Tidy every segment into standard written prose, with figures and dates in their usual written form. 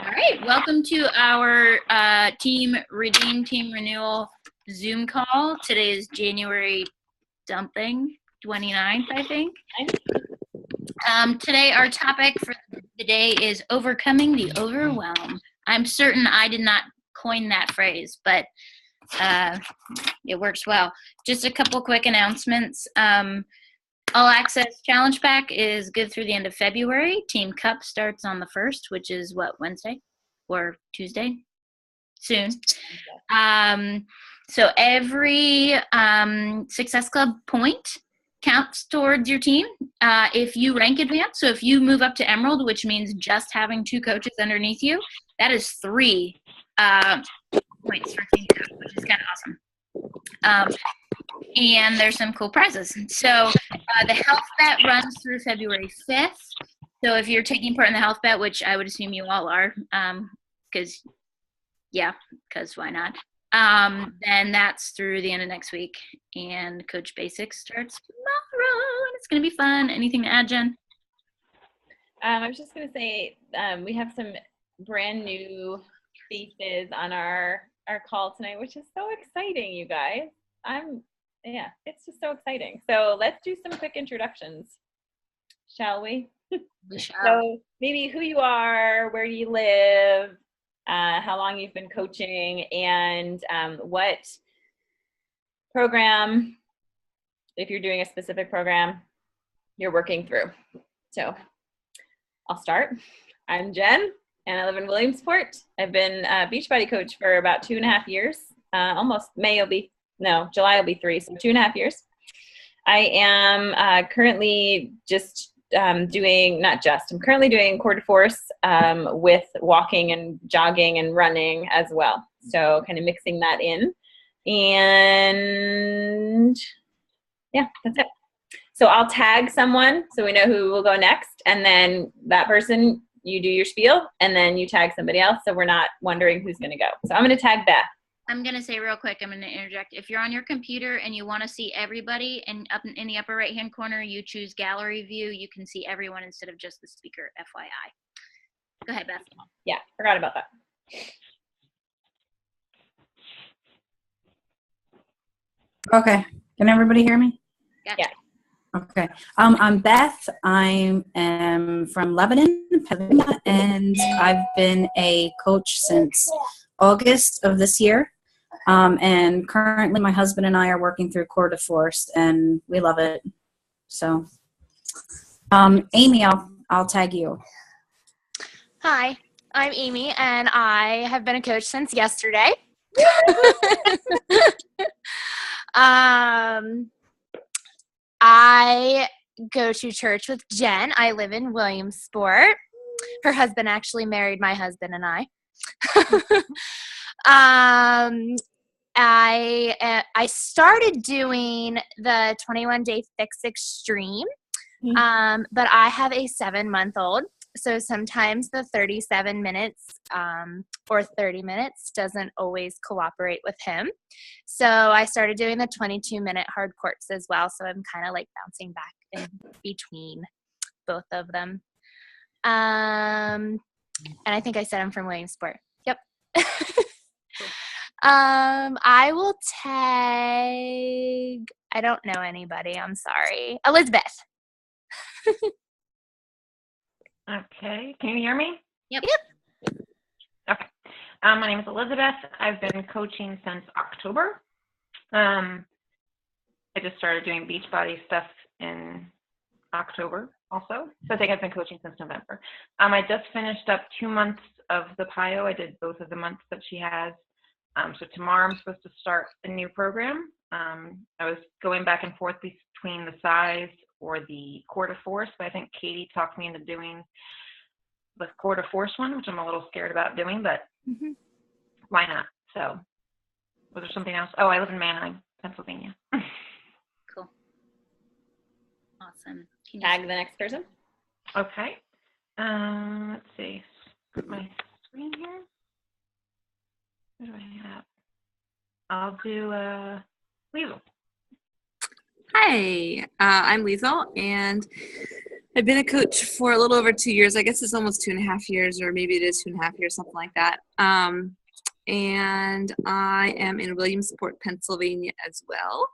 All right, welcome to our Team Redeem Team Renewal Zoom call. Today is January 29th, I think. Today our topic for the day is overcoming the overwhelm. I'm certain I did not coin that phrase, but it works well. Just a couple quick announcements. All Access Challenge Pack is good through the end of February. Team Cup starts on the 1st, which is what, Wednesday or Tuesday? Soon. So every Success Club point counts towards your team if you rank advanced. So if you move up to Emerald, which means just having 2 coaches underneath you, that is 3 points for Team Cup, which is kind of awesome. And there's some cool prizes. So the health bet runs through February 5th. So if you're taking part in the health bet, which I would assume you all are, because why not? Then that's through the end of next week. And Coach Basics starts tomorrow, and it's going to be fun. Anything to add, Jen? I was just going to say we have some brand new faces on our call tonight, which is so exciting, you guys. It's just so exciting. So let's do some quick introductions, shall we? We shall. So maybe who you are, where you live, how long you've been coaching, and what program, if you're doing a specific program, you're working through. So I'll start. I'm Jen, and I live in Williamsport. I've been a Beachbody coach for about 2.5 years. July will be 3, so 2.5 years. I am currently I'm currently doing core de force with walking and jogging and running as well. So kind of mixing that in. And yeah, that's it. So I'll tag someone so we know who will go next. And then that person, you do your spiel, and then you tag somebody else so we're not wondering who's going to go. So I'm going to tag Beth. I'm going to say real quick, I'm going to interject. If you're on your computer and you want to see everybody, and up in the upper right-hand corner, you choose gallery view, you can see everyone instead of just the speaker, FYI. Go ahead, Beth. Yeah, forgot about that. Okay. Can everybody hear me? Gotcha. Yeah. Okay. I'm Beth. I am from Lebanon, Pennsylvania, and I've been a coach since August of this year. And currently my husband and I are working through core de force, and we love it. So, Amy, I'll tag you. Hi, I'm Amy, and I have been a coach since yesterday. I go to church with Jen. I live in Williamsport. Her husband actually married my husband and I. I started doing the 21-day fix extreme, but I have a 7-month-old, so sometimes the 37 minutes or 30 minutes doesn't always cooperate with him. So I started doing the 22-minute hard courts as well, so I'm kind of like bouncing back in between both of them. And I think I said I'm from Williamsport. Yep. I will tag, I don't know anybody, I'm sorry. Elizabeth. Okay, can you hear me? Yep. Okay. My name is Elizabeth. I've been coaching since October. I just started doing Beachbody stuff in October also. So I think I've been coaching since November. I just finished up 2 months of the PIO. I did both of the months that she has. So tomorrow I'm supposed to start a new program. I was going back and forth between the size or the core de force, but I think Katie talked me into doing the core de force one, which I'm a little scared about doing, but why not? So was there something else? Oh, I live in Manheim, Pennsylvania. Cool. Awesome. Tag the next person. Okay. Let's see. Put my screen here. What do I have? I'll do Liesl. Hi, I'm Liesl, and I've been a coach for a little over 2 years. I guess it's almost 2.5 years, or maybe it is 2.5 years, something like that. And I am in Williamsport, Pennsylvania as well.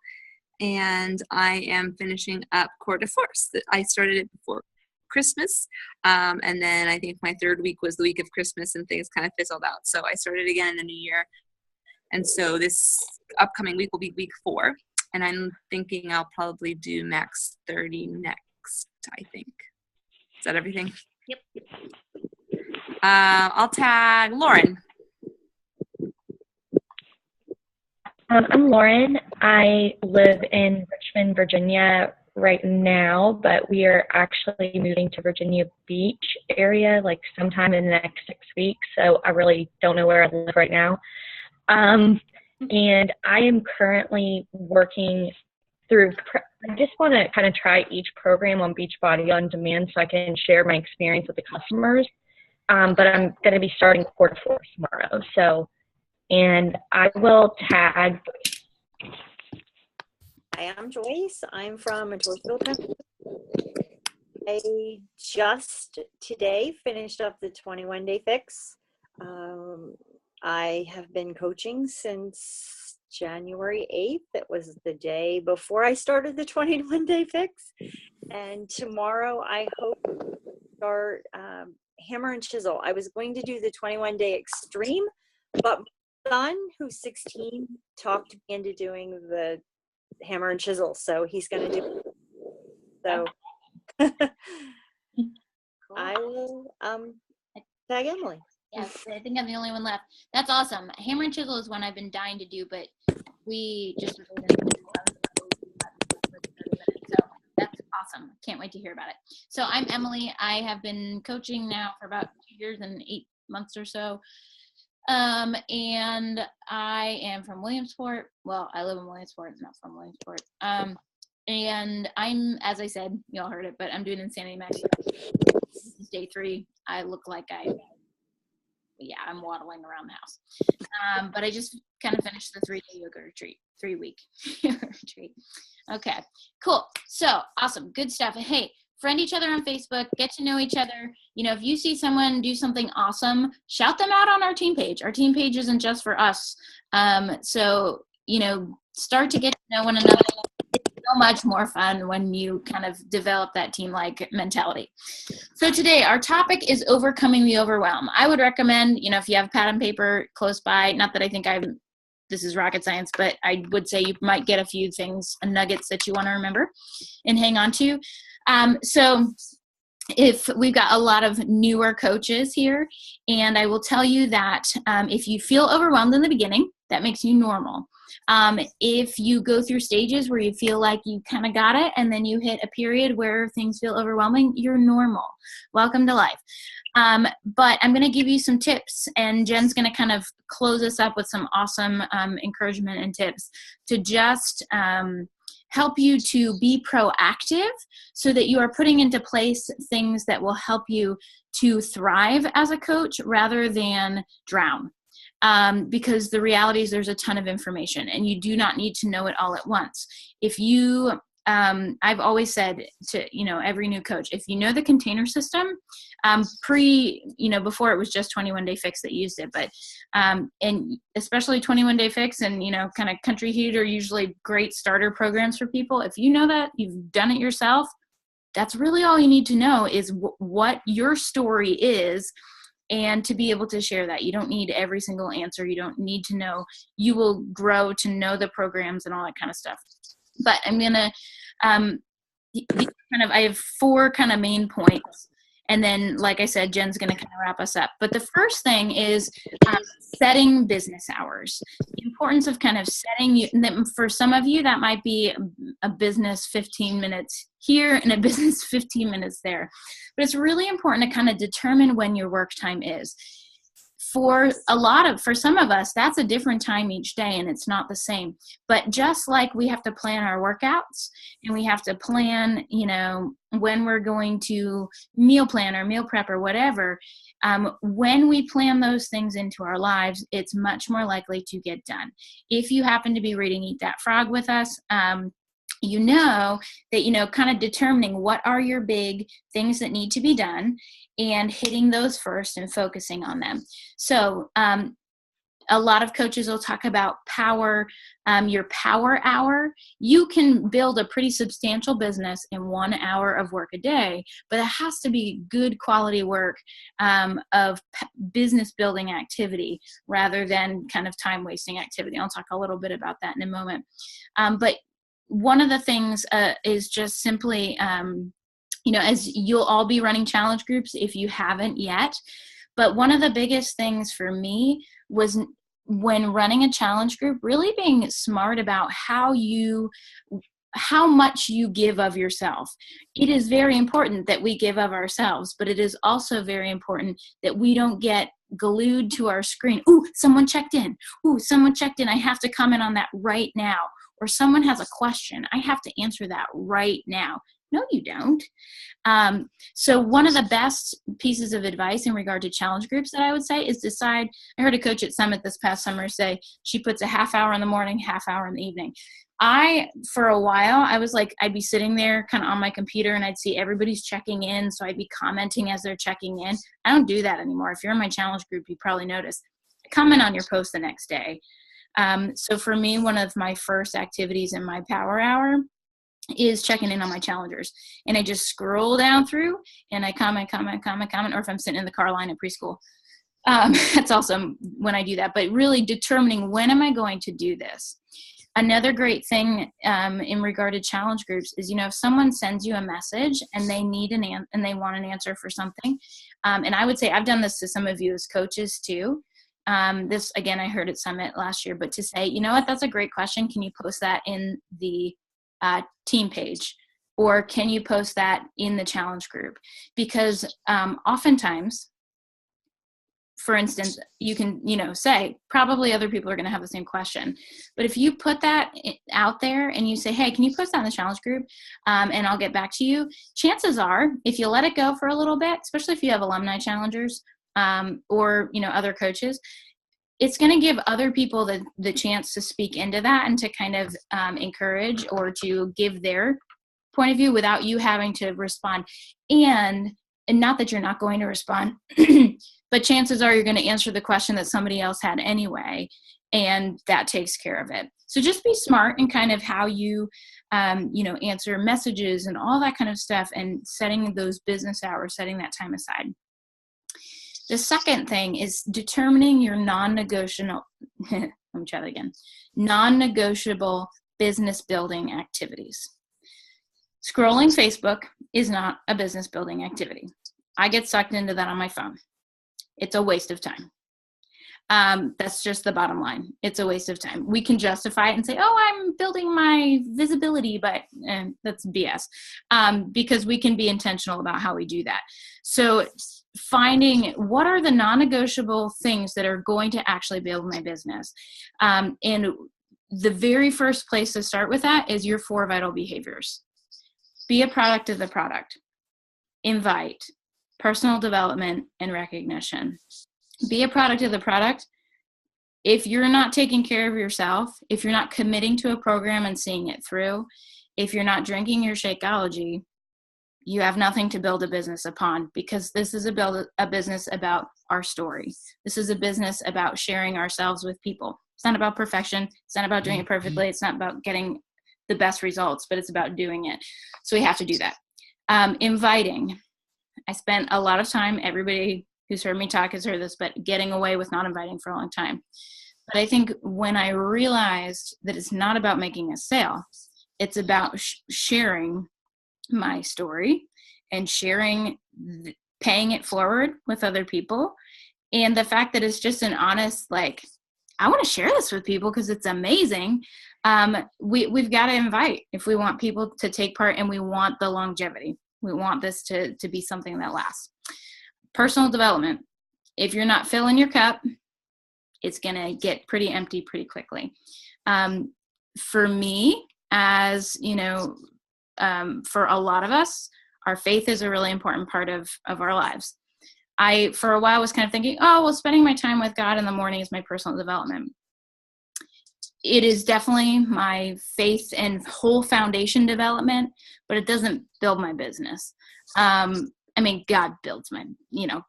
And I am finishing up Cours de Force. I started it before Christmas. And then I think my third week was the week of Christmas and things kind of fizzled out. So I started again in the new year. And so this upcoming week will be week 4. And I'm thinking I'll probably do max 30 next, I think. Is that everything? Yep. I'll tag Lauren. I'm Lauren. I live in Richmond, Virginia right now, but we are actually moving to Virginia Beach area like sometime in the next 6 weeks. So I really don't know where I live right now. And I am currently working through, I just want to kind of try each program on Beachbody On Demand so I can share my experience with the customers. But I'm going to be starting Cours de Force tomorrow. So, and I will tag. Hi, I'm Joyce. I'm from Mentorsville, Pennsylvania. I just today finished up the 21-day fix. I have been coaching since January 8th. It was the day before I started the 21-day fix. And tomorrow I hope to start hammer and chisel. I was going to do the 21-day extreme, but my son, who's 16, talked me into doing the hammer and chisel. So he's going to do it. So I will tag Emily. Yes, I think I'm the only one left. That's awesome. Hammer and chisel is one I've been dying to do, but we just so that's awesome. Can't wait to hear about it. So I'm Emily. I have been coaching now for about 2 years and 8 months or so. And I am from Williamsport. Well, I live in Williamsport, not from Williamsport. And I'm, as I said, you all heard it, but I'm doing Insanity Max. This is day 3. I look like I'm waddling around the house. But I just kind of finished the 3-day yoga retreat, 3-week yoga retreat. Okay, cool. So awesome. Good stuff. Hey, friend each other on Facebook, get to know each other. You know, if you see someone do something awesome, shout them out on our team page. Our team page isn't just for us. So, you know, start to get to know one another. So much more fun when you kind of develop that team-like mentality. So today our topic is overcoming the overwhelm. I would recommend, you know, if you have pad and paper close by, not that I think this is rocket science, but I would say you might get a few things, nuggets that you want to remember and hang on to. So if we've got a lot of newer coaches here, and I will tell you that if you feel overwhelmed in the beginning, that makes you normal. If you go through stages where you feel like you kind of got it and then you hit a period where things feel overwhelming, you're normal. Welcome to life. But I'm going to give you some tips, and Jen's going to kind of close us up with some awesome encouragement and tips to just help you to be proactive so that you are putting into place things that will help you to thrive as a coach rather than drown. Because the reality is there's a ton of information and you do not need to know it all at once. If you, I've always said to, you know, every new coach, if you know the container system, before it was just 21-day fix that used it, but, and especially 21-day fix and, you know, kind of country heat are usually great starter programs for people. If you know that, you've done it yourself, that's really all you need to know is what your story is. And to be able to share that, you don't need every single answer. You don't need to know. You will grow to know the programs and all that kind of stuff. But I'm going to I have 4 kind of main points. And then, like I said, Jen's going to kind of wrap us up. But the first thing is setting business hours. The importance of kind of setting, for some of you, that might be a business 15 minutes here and a business 15 minutes there. But it's really important to kind of determine when your work time is. For some of us, that's a different time each day and it's not the same. But just like we have to plan our workouts and we have to plan, you know, when we're going to meal plan or meal prep or whatever, when we plan those things into our lives, it's much more likely to get done. If you happen to be reading Eat That Frog with us, you know that, you know, kind of determining what are your big things that need to be done and hitting those first and focusing on them. So a lot of coaches will talk about power, your power hour. You can build a pretty substantial business in 1 hour of work a day, but it has to be good quality work of business building activity rather than kind of time wasting activity. I'll talk a little bit about that in a moment. But one of the things is just simply, you know, as you'll all be running challenge groups if you haven't yet. But one of the biggest things for me was when running a challenge group, really being smart about how much you give of yourself. It is very important that we give of ourselves, but it is also very important that we don't get glued to our screen. Ooh, someone checked in. Ooh, someone checked in. I have to comment on that right now. Or someone has a question. I have to answer that right now. No, you don't. So one of the best pieces of advice in regard to challenge groups that I would say is decide. I heard a coach at Summit this past summer say she puts a half hour in the morning, half hour in the evening. For a while, I was like, I'd be sitting there kind of on my computer and I'd see everybody's checking in. So I'd be commenting as they're checking in. I don't do that anymore. If you're in my challenge group, you probably noticed. Comment on your post the next day. So for me, one of my first activities in my power hour is checking in on my challengers. And I just scroll down through and I comment, or if I'm sitting in the car line at preschool. That's also when I do that, but really determining when am I going to do this. Another great thing in regard to challenge groups is, you know, if someone sends you a message and they need and they want an answer for something, and I would say I've done this to some of you as coaches too. This, again, I heard at Summit last year, but to say, you know what, that's a great question. Can you post that in the team page? Or can you post that in the challenge group? Because oftentimes, for instance, you can, you know, say probably other people are going to have the same question. But if you put that out there and you say, hey, can you post that in the challenge group? And I'll get back to you. Chances are, if you let it go for a little bit, especially if you have alumni challengers, or, you know, other coaches, it's going to give other people the chance to speak into that and to kind of encourage or to give their point of view without you having to respond. And not that you're not going to respond, but chances are you're going to answer the question that somebody else had anyway, and that takes care of it. So just be smart in kind of how you, you know, answer messages and all that kind of stuff, and setting those business hours, setting that time aside. The second thing is determining your non-negotiable business building activities. Scrolling Facebook is not a business building activity. I get sucked into that on my phone. It's a waste of time. That's just the bottom line. It's a waste of time. We can justify it and say, oh, I'm building my visibility, but that's BS, because we can be intentional about how we do that. So finding what are the non-negotiable things that are going to actually build my business. And the very first place to start with that is your 4 vital behaviors. Be a product of the product. Invite. Personal development and recognition. Be a product of the product. If you're not taking care of yourself, if you're not committing to a program and seeing it through, if you're not drinking your Shakeology, you have nothing to build a business upon, because this is a business about our story. This is a business about sharing ourselves with people. It's not about perfection. It's not about doing it perfectly. It's not about getting the best results, but it's about doing it. So we have to do that. Inviting. I spent a lot of time, everybody who's heard me talk has heard this, but getting away with not inviting for a long time. But I think when I realized that it's not about making a sale, it's about sharing my story and sharing, paying it forward with other people. And the fact that it's just an honest, like, I want to share this with people because it's amazing. We've got to invite if we want people to take part, and we want the longevity. We want this to be something that lasts. Personal development. If you're not filling your cup, it's going to get pretty empty pretty quickly. For me, as you know, for a lot of us, our faith is a really important part of our lives. I, for a while, was kind of thinking, oh, well, spending my time with God in the morning is my personal development. it is definitely my faith and whole foundation development, but it doesn't build my business. I mean, God builds my,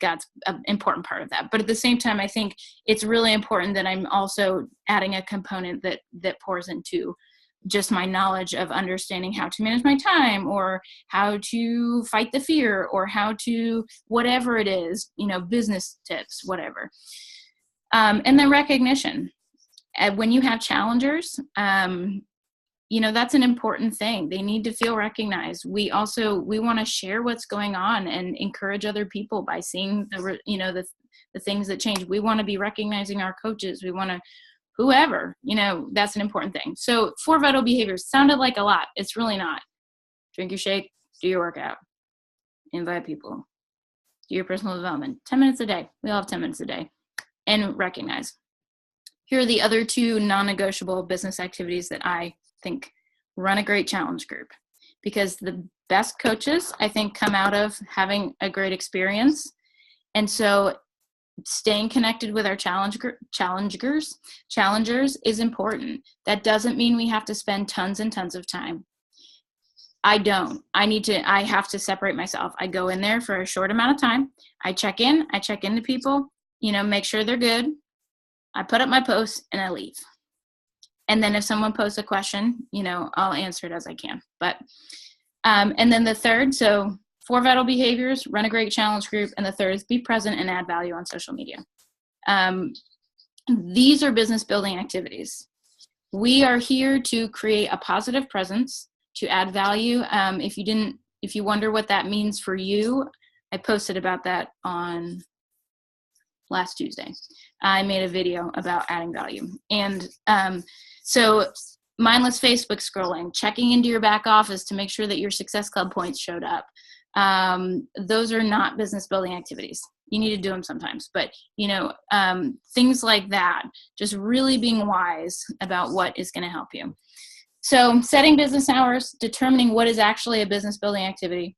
God's an important part of that. But at the same time, I think it's really important that I'm also adding a component that pours into just my knowledge of understanding how to manage my time, or how to fight the fear, or how to, whatever it is, business tips, whatever. And then recognition. When you have challengers, that's an important thing. They need to feel recognized. We want to share what's going on and encourage other people by seeing the things that change. We want to be recognizing our coaches. We want to, whoever, that's an important thing. So 4 vital behaviors sounded like a lot. It's really not. Drink your shake, do your workout, invite people, do your personal development, 10 minutes a day. We all have 10 minutes a day, and recognize. Here are the other 2 non-negotiable business activities that I think run a great challenge group, because the best coaches, I think, come out of having a great experience. And so staying connected with our challengers is important. That doesn't mean we have to spend tons and tons of time. I don't. I have to separate myself. I go in there for a short amount of time. I check into people, make sure they're good. I put up my posts and I leave. And then if someone posts a question, I'll answer it as I can. But, and then the third, so 4 vital behaviors, run a great challenge group. And the third is be present and add value on social media. These are business building activities. We are here to create a positive presence, to add value. If you wonder what that means for you, I posted about that on last Tuesday. I made a video about adding value. And so mindless Facebook scrolling, checking into your back office to make sure that your Success Club points showed up. Those are not business building activities. You need to do them sometimes, but things like that, just really being wise about what is going to help you. So setting business hours, determining what is actually a business building activity,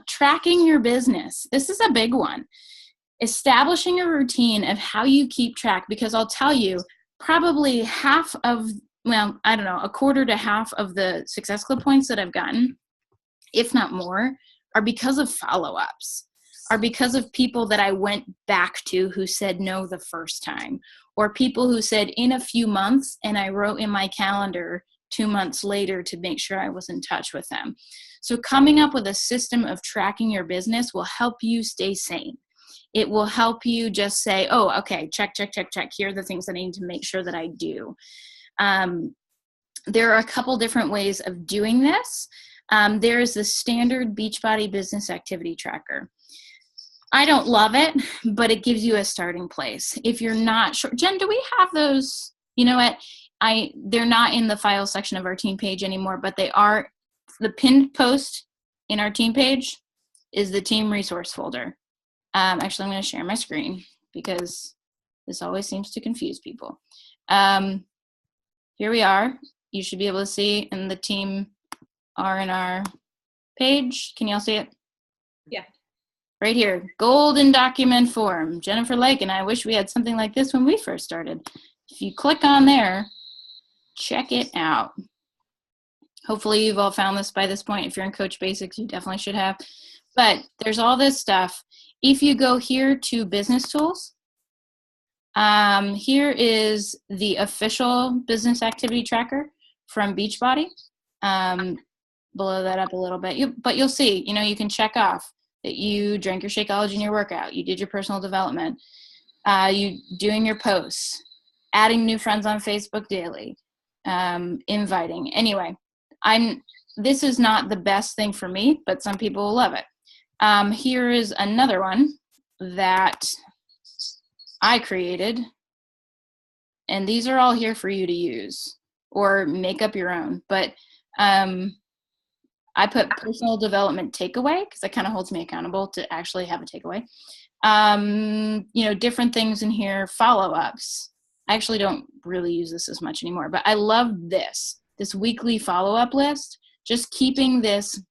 tracking your business. This is a big one. Establishing a routine of how you keep track, because I'll tell you, probably a quarter to half of the Success Club points that I've gotten, if not more, are because of follow-ups, are because of people that I went back to who said no the first time, or people who said in a few months, and I wrote in my calendar 2 months later to make sure I was in touch with them. So coming up with a system of tracking your business will help you stay sane. It will help you just say, oh, okay, check. Here are the things that I need to make sure that I do. There are a couple different ways of doing this. There is the standard Beachbody business activity tracker. I don't love it, but it gives you a starting place. If you're not sure, Jen, do we have those? You know what? They're not in the file section of our team page anymore, but they are. The pinned post in our team page is the team resource folder. Actually, I'm going to share my screen because this always seems to confuse people. Here we are. You should be able to see, and the team are in our page. Can y'all see it? Yeah. Right here, golden document form. Jennifer Lake and I wish we had something like this when we first started. If you click on there, check it out. Hopefully you've all found this by this point. If you're in Coach Basics, you definitely should have. But there's all this stuff. If you go here to Business Tools, here is the official business activity tracker from Beachbody. Blow that up a little bit. But you'll see, you can check off that you drank your Shakeology in your workout, you did your personal development, you doing your posts, adding new friends on Facebook daily, inviting. Anyway, this is not the best thing for me, but some people will love it. Here is another one that I created, and these are all here for you to use or make up your own. But I put personal development takeaway because that kind of holds me accountable to actually have a takeaway. Different things in here, follow-ups. I actually don't really use this as much anymore, but I love this weekly follow-up list, just keeping this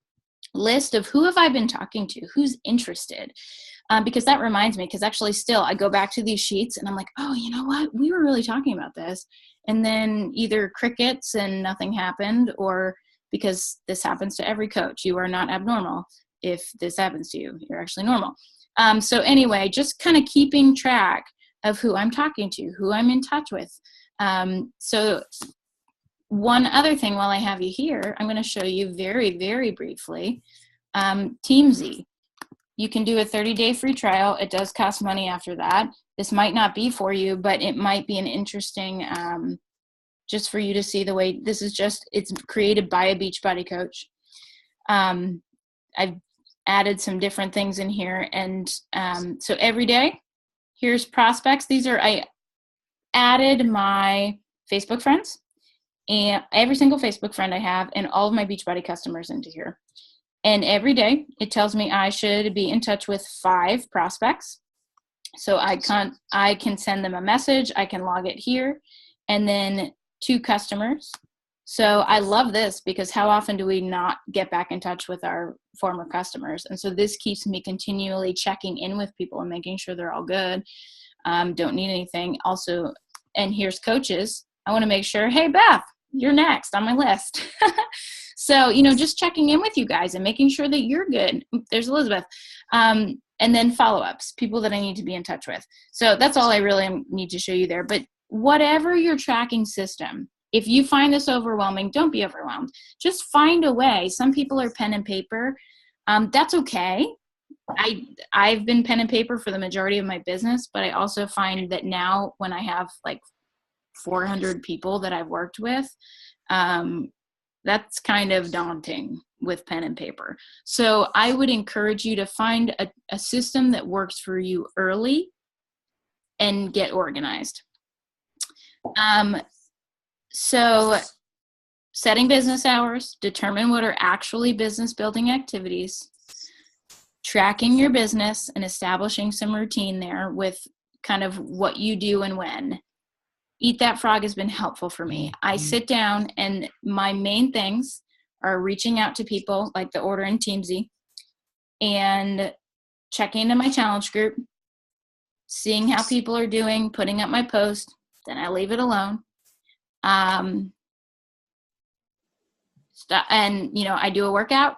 list of who have I been talking to, who's interested. because that reminds me, because actually still I go back to these sheets and I'm like, oh, you know what? We were really talking about this. And then either crickets and nothing happened, or because this happens to every coach, you are not abnormal. If this happens to you, you're actually normal. So anyway, just kind of keeping track of who I'm talking to, who I'm in touch with. So one other thing while I have you here, I'm going to show you very, very briefly, Teamzy. You can do a 30-day free trial. It does cost money after that. This might not be for you, but it might be an interesting, just for you to see the way this is it's created by a Beachbody coach. I've added some different things in here. And so every day, here's prospects. I added my Facebook friends and every single Facebook friend I have and all of my Beachbody customers into here. And every day it tells me I should be in touch with 5 prospects. So I can send them a message. I can log it here, and then 2 customers. So I love this because how often do we not get back in touch with our former customers? And so this keeps me continually checking in with people and making sure they're all good. Don't need anything. Also, and here's coaches. I want to make sure, hey, Beth, you're next on my list. So, just checking in with you guys and making sure that you're good. There's Elizabeth. And then follow-ups, people that I need to be in touch with. So that's all I really need to show you there. But whatever your tracking system, if you find this overwhelming, don't be overwhelmed. Just find a way. Some people are pen and paper. That's okay. I've been pen and paper for the majority of my business, but I also find that now when I have like 400 people that I've worked with, that's kind of daunting with pen and paper. So I would encourage you to find a system that works for you early and get organized. So setting business hours, determine what are actually business building activities, tracking your business and establishing some routine there with kind of what you do and when. Eat That Frog has been helpful for me. I sit down and my main things are reaching out to people like the order in Teamzy and checking into my challenge group, seeing how people are doing, putting up my post, then I leave it alone. And, I do a workout.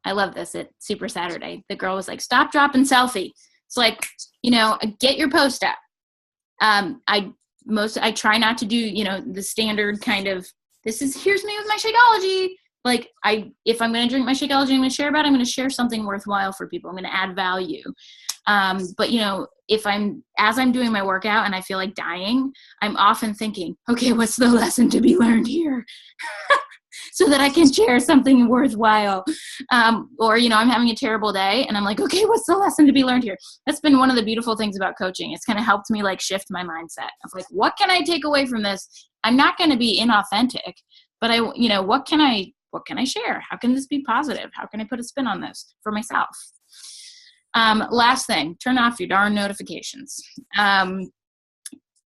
I love this at Super Saturday. The girl was like, stop, drop, and selfie. It's like, get your post up. I try not to do, the standard kind of, here's me with my Shakeology. Like if I'm going to drink my Shakeology, I'm going to share about it, I'm going to share something worthwhile for people. I'm going to add value. But as I'm doing my workout and I feel like dying, I'm often thinking, okay, what's the lesson to be learned here? So that I can share something worthwhile. Or, I'm having a terrible day and I'm like, okay, what's the lesson to be learned here? That's been one of the beautiful things about coaching. It's kind of helped me like shift my mindset of like, what can I take away from this? I'm not going to be inauthentic, but what can I share? How can this be positive? How can I put a spin on this for myself? Last thing, turn off your darn notifications.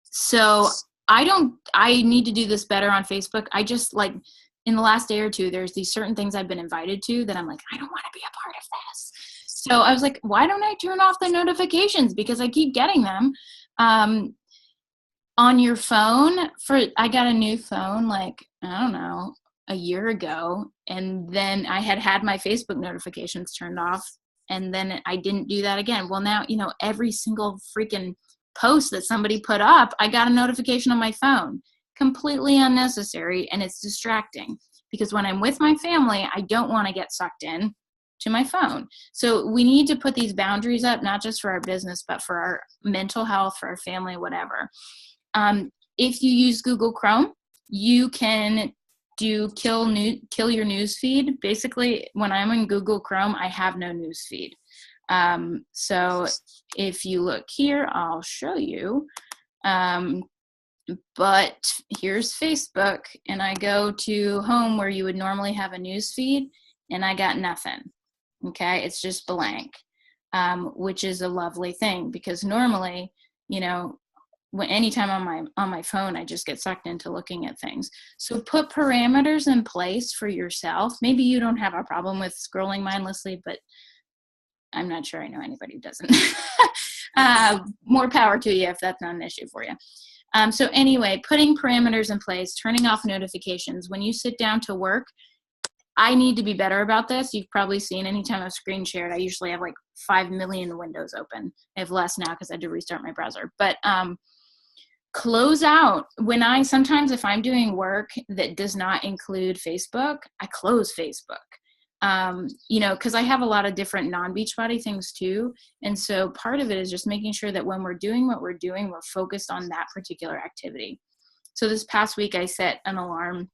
So I need to do this better on Facebook. I just like, in the last day or two, there's these certain things I've been invited to that I'm like, I don't want to be a part of this. So I was like, why don't I turn off the notifications? Because I keep getting them on your phone. I got a new phone, like, I don't know, a year ago. And then I had my Facebook notifications turned off. And then I didn't do that again. Well, now, every single freaking post that somebody put up, I got a notification on my phone. Completely unnecessary, and it's distracting because when I'm with my family, I don't want to get sucked in to my phone. So we need to put these boundaries up, not just for our business, but for our mental health, for our family, whatever. If you use Google Chrome, you can kill your news feed. Basically, when I'm in Google Chrome, I have no news feed. So if you look here, I'll show you. But here's Facebook, and I go to home where you would normally have a news feed, and I got nothing. Okay, it's just blank, which is a lovely thing because normally, anytime on my phone, I just get sucked into looking at things. So put parameters in place for yourself. Maybe you don't have a problem with scrolling mindlessly, but I'm not sure I know anybody who doesn't. More power to you if that's not an issue for you. So anyway, putting parameters in place, turning off notifications. When you sit down to work, I need to be better about this. You've probably seen anytime I've screen shared, I usually have like 5 million windows open. I have less now because I had to restart my browser. But close out. Sometimes if I'm doing work that does not include Facebook, I close Facebook. Because I have a lot of different non-Beachbody things too. And so part of it is just making sure that when we're doing what we're doing, we're focused on that particular activity. So this past week, I set an alarm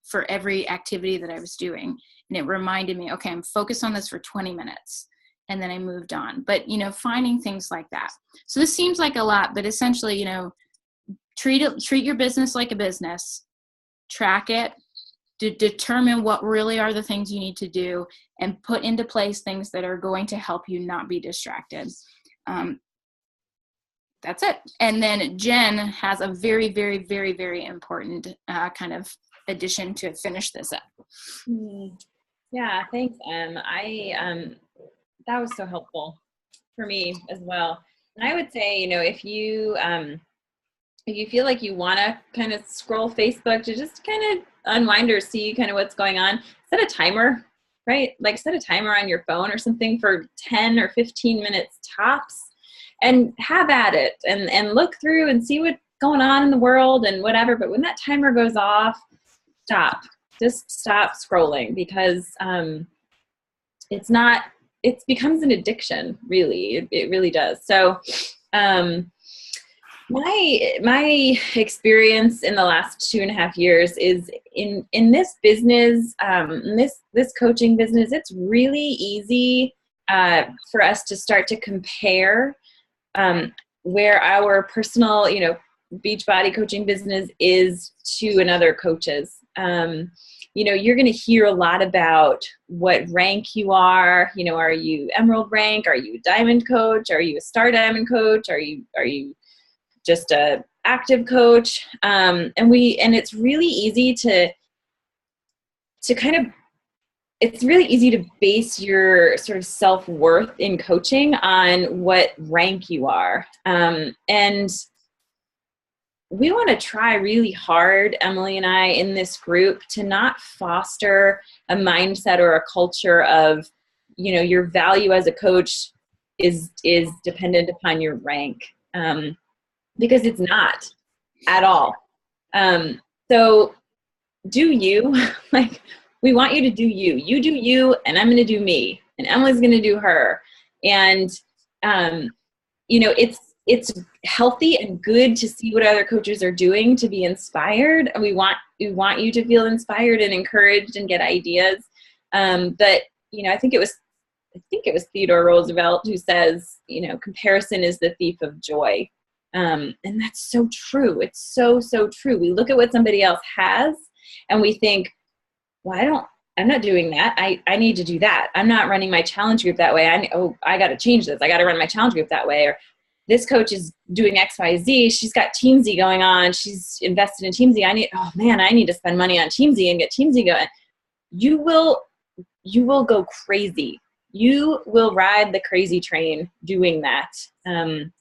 for every activity that I was doing. And it reminded me, okay, I'm focused on this for 20 minutes. And then I moved on. But, finding things like that. So this seems like a lot, but essentially, treat your business like a business, track it, to determine what really are the things you need to do, and put into place things that are going to help you not be distracted. That's it. And then Jen has a very, very, very, very important kind of addition to finish this up. Yeah, thanks, Em. That was so helpful for me as well. And I would say, if you feel like you want to kind of scroll Facebook to just kind of unwind or see kind of what's going on, set a timer, right? Like set a timer on your phone or something for 10 or 15 minutes tops, and have at it and look through and see what's going on in the world and whatever. But when that timer goes off, stop. Just stop scrolling, because it becomes an addiction, really. It really does. So my experience in the last 2.5 years is in this business, this coaching business, it's really easy for us to start to compare where our personal, Beachbody coaching business is to another coach's. You're going to hear a lot about what rank you are. Are you Emerald rank? Are you a Diamond coach? Are you a Star Diamond coach? Are you just a active coach? And it's really easy it's really easy to base your sort of self-worth in coaching on what rank you are. And we want to try really hard, Emily and I, in this group, to not foster a mindset or a culture of, your value as a coach is dependent upon your rank, because it's not at all. So do you, we want you to do you. You do you, and I'm going to do me, and Emily's going to do her. And, it's healthy and good to see what other coaches are doing, to be inspired. And we want you to feel inspired and encouraged and get ideas. But I think it was Theodore Roosevelt who says, comparison is the thief of joy. And that's so true. It's so, so true. We look at what somebody else has and we think, well, I'm not doing that. I need to do that. I'm not running my challenge group that way. I got to change this. I got to run my challenge group that way. Or this coach is doing X, Y, Z. She's got Team Z going on. She's invested in Team Z. I need to spend money on Team Z and get Team Z going. You will go crazy. You will ride the crazy train doing that. And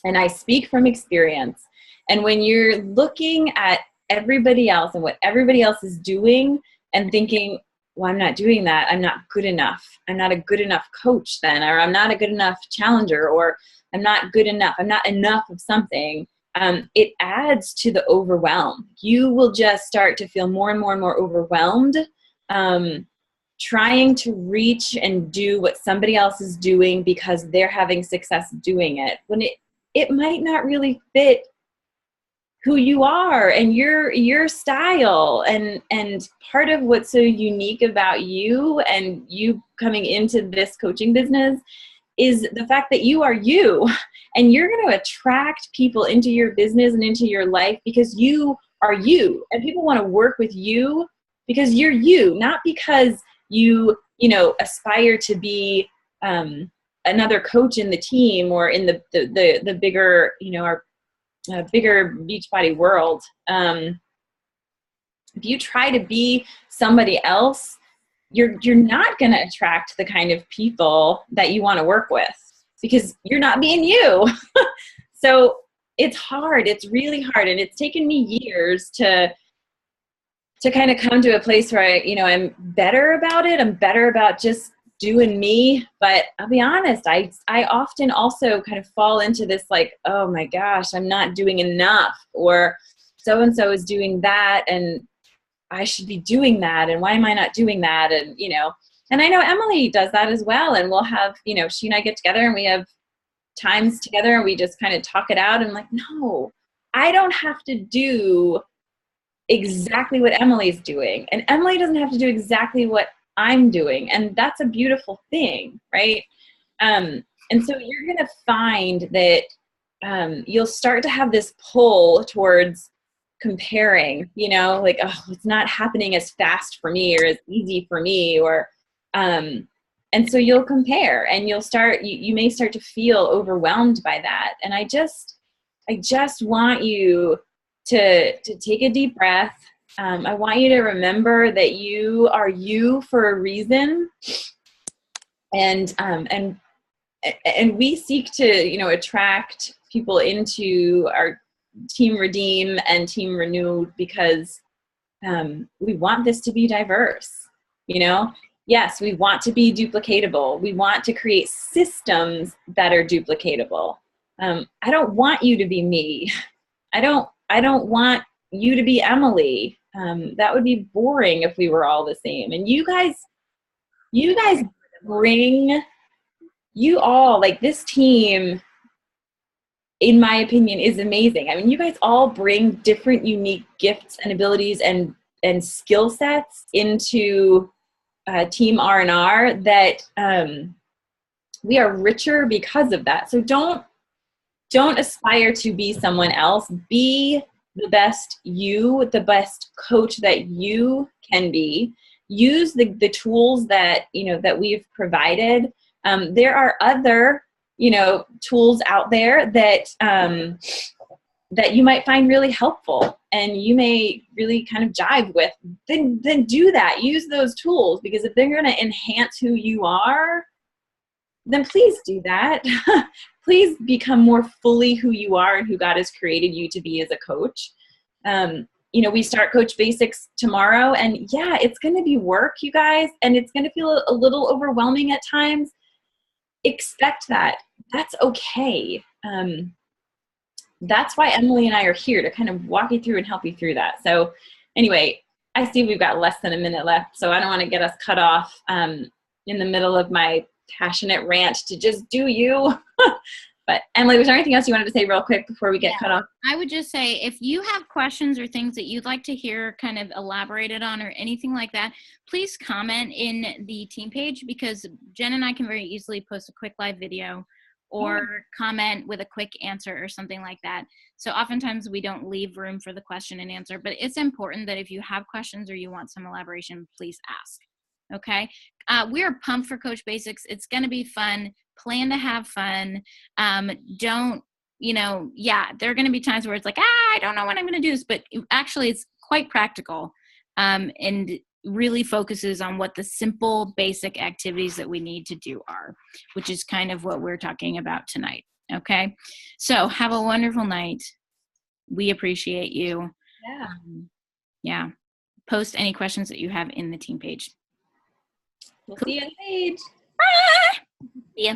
I speak from experience. And when you're looking at everybody else and what everybody else is doing and thinking, well, I'm not doing that. I'm not good enough. I'm not a good enough coach then, or I'm not a good enough challenger, or I'm not good enough. I'm not enough of something. It adds to the overwhelm. You will just start to feel more and more and more overwhelmed, trying to reach and do what somebody else is doing because they're having success doing it, when it might not really fit who you are and your style. And part of what's so unique about you and you coming into this coaching business is the fact that you are you, and you're going to attract people into your business and into your life because you are you, and people want to work with you because you're you, not because you aspire to be another coach in the team or in the bigger, our bigger Beachbody world. If you try to be somebody else, you're not going to attract the kind of people that you want to work with because you're not being you. So it's hard. It's really hard. And it's taken me years to kind of come to a place where I'm better about it. I'm better about just doing me. But I'll be honest, I often also kind of fall into this like, oh my gosh, I'm not doing enough, or so-and-so is doing that and I should be doing that. And why am I not doing that? And, and I know Emily does that as well. And we'll have, she and I get together and we have times together and we just kind of talk it out. And I'm like, no, I don't have to do exactly what Emily's doing. And Emily doesn't have to do exactly what I'm doing. And that's a beautiful thing, right? And so you're going to find that you'll start to have this pull towards comparing, like, oh, it's not happening as fast for me or as easy for me, or and so you'll compare and you may start to feel overwhelmed by that. And I just want you to take a deep breath. I want you to remember that you are you for a reason, and we seek to attract people into our Team Redeem and Team Renewed because we want this to be diverse. Yes, we want to be duplicatable. We want to create systems that are duplicatable. I don't want you to be me. I don't want you to be Emily. That would be boring if we were all the same. And you guys bring, you all, like, this team, in my opinion, is amazing. I mean, you guys all bring different unique gifts and abilities and skill sets into Team R&R that we are richer because of that. So don't aspire to be someone else. Be the best you, the best coach that you can be. Use the tools that that we've provided. There are other tools out there that that you might find really helpful and you may really kind of jive with. Then do that. Use those tools, because if they're going to enhance who you are, then please do that. Please become more fully who you are and who God has created you to be as a coach. We start Coach Basics tomorrow, and yeah, it's going to be work, you guys, and it's going to feel a little overwhelming at times. Expect that. That's okay. That's why Emily and I are here, to kind of walk you through and help you through that. So anyway, I see we've got less than a minute left, so I don't want to get us cut off in the middle of my passionate rant to just do you. But Emily, was there anything else you wanted to say real quick before we get cut off? I would just say, if you have questions or things that you'd like to hear kind of elaborated on or anything like that, please comment in the team page, because Jen and I can very easily post a quick live video or comment with a quick answer or something like that. So oftentimes we don't leave room for the question and answer, but it's important that if you have questions or you want some elaboration, please ask. Okay. We're pumped for Coach Basics. It's going to be fun. Plan to have fun. There are going to be times where it's like, I don't know when I'm going to do this, but actually it's quite practical and really focuses on what the simple, basic activities that we need to do are, which is kind of what we're talking about tonight. Okay. So have a wonderful night. We appreciate you. Yeah. Post any questions that you have in the team page. We'll see you on the page. Bye. See ya.